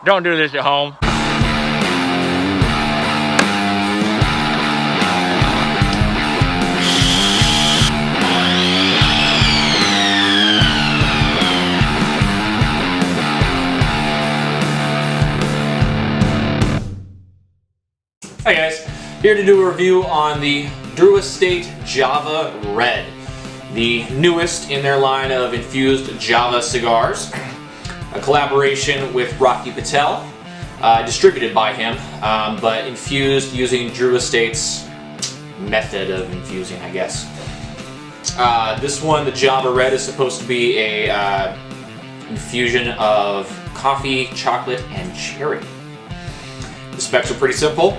Don't do this at home. Hi guys, here to do a review on the Drew Estate Java Red, the newest in their line of infused Java cigars, a collaboration with Patel, distributed by him, but infused using Drew Estate's method of infusing, I guess. This one, the Java Red, is supposed to be a infusion of coffee, chocolate, and cherry. The specs are pretty simple.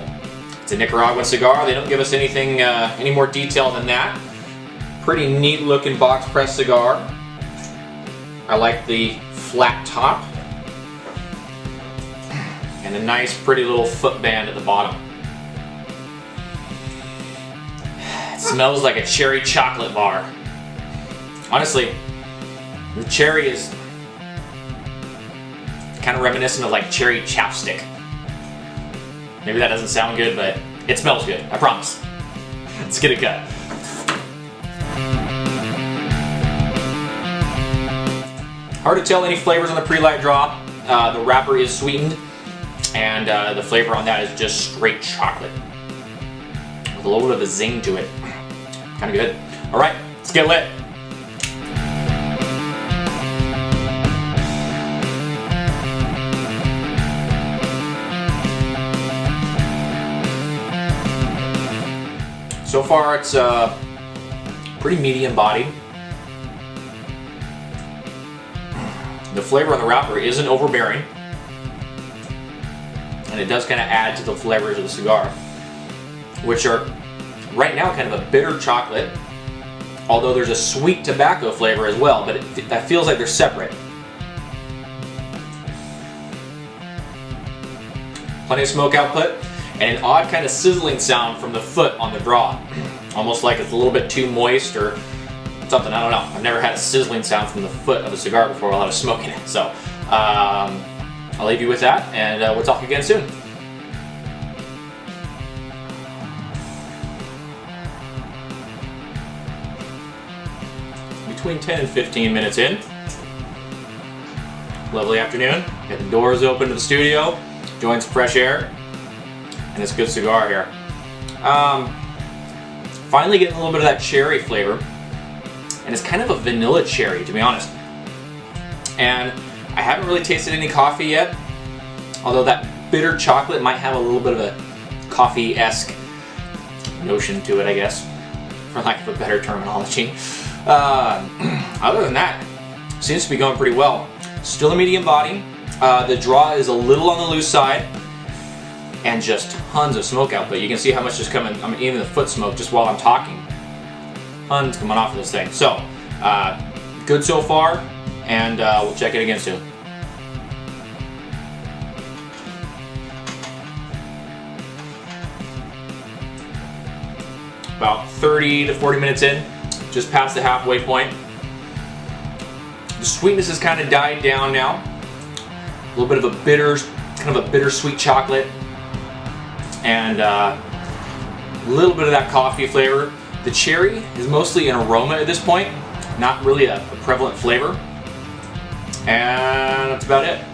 It's a Nicaraguan cigar. They don't give us anything, any more detail than that. Pretty neat looking box press cigar. I like the flat top and a nice pretty little footband at the bottom. It smells like a cherry chocolate bar. Honestly, the cherry is kind of reminiscent of like cherry chapstick. Maybe that doesn't sound good, but it smells good, I promise. Let's get it cut. Hard to tell any flavors on the pre-light draw. The wrapper is sweetened, and the flavor on that is just straight chocolate with a little bit of a zing to it. Kind of good. All right, let's get lit. So far, it's pretty medium bodied. The flavor on the wrapper isn't overbearing, and it does kind of add to the flavors of the cigar, which are right now kind of a bitter chocolate, although there's a sweet tobacco flavor as well, but that feels like they're separate. Plenty of smoke output, and an odd kind of sizzling sound from the foot on the draw. Almost like it's a little bit too moist or something, I don't know. I've never had a sizzling sound from the foot of a cigar before while I was smoking it. So, I'll leave you with that, and we'll talk again soon. Between 10 and 15 minutes in. Lovely afternoon. Get the doors open to the studio, enjoying some fresh air. And it's a good cigar here. Finally getting a little bit of that cherry flavor, and it's kind of a vanilla cherry, to be honest. And I haven't really tasted any coffee yet, although that bitter chocolate might have a little bit of a coffee-esque notion to it, I guess, for lack of a better terminology. Other than that, seems to be going pretty well. Still a medium body. The draw is a little on the loose side, and just tons of smoke output. You can see how much is coming, I mean, even the foot smoke just while I'm talking. Tons coming off of this thing. So, good so far, and we'll check it again soon. About 30 to 40 minutes in, just past the halfway point. The sweetness has kind of died down now. A little bit of a bitter, kind of a bittersweet chocolate, and a little bit of that coffee flavor. The cherry is mostly an aroma at this point, not really a prevalent flavor. And that's about it.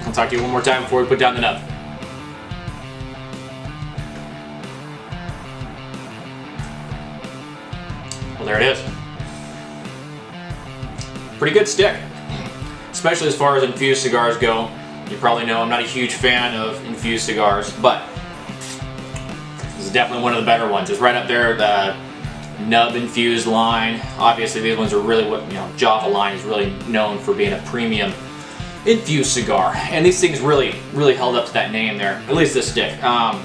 I'll talk to you one more time before we put down the nub. Well, there it is. Pretty good stick, especially as far as infused cigars go. You probably know I'm not a huge fan of infused cigars, but this is definitely one of the better ones. It's right up there, the nub infused line. Obviously these ones are really what, Java line is really known for being a premium infused cigar. And these things really held up to that name there, at least this stick. Not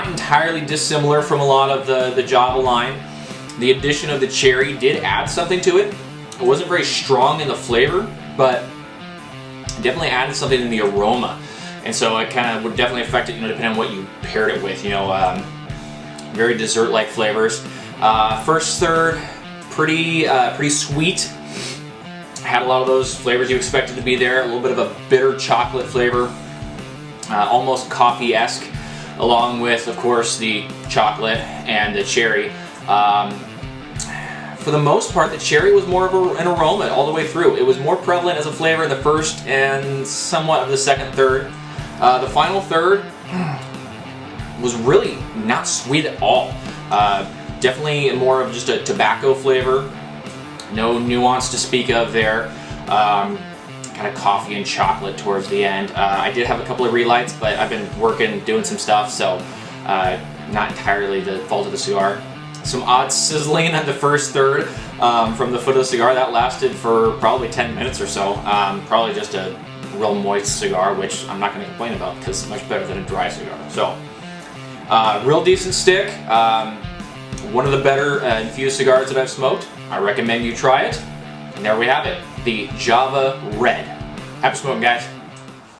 entirely dissimilar from a lot of the Java line. The addition of the cherry did add something to it. It wasn't very strong in the flavor, but it definitely added something in the aroma. And so it kind of would definitely affect it, depending on what you paired it with. Very dessert-like flavors. First third, pretty sweet. Had a lot of those flavors you expected to be there. A little bit of a bitter chocolate flavor, almost coffee-esque, along with, of course, the chocolate and the cherry. For the most part, the cherry was more of an aroma all the way through. It was more prevalent as a flavor in the first and somewhat of the second third. The final third was really not sweet at all. Definitely more of just a tobacco flavor. No nuance to speak of there. Kind of coffee and chocolate towards the end. I did have a couple of relights, but I've been working, doing some stuff, so not entirely the fault of the cigar. Some odd sizzling at the first third from the foot of the cigar. That lasted for probably 10 minutes or so. Probably just a real moist cigar, which I'm not going to complain about because it's much better than a dry cigar. So, real decent stick. One of the better infused cigars that I've smoked. I recommend you try it. And there we have it, the Java Red. Happy smoking, guys.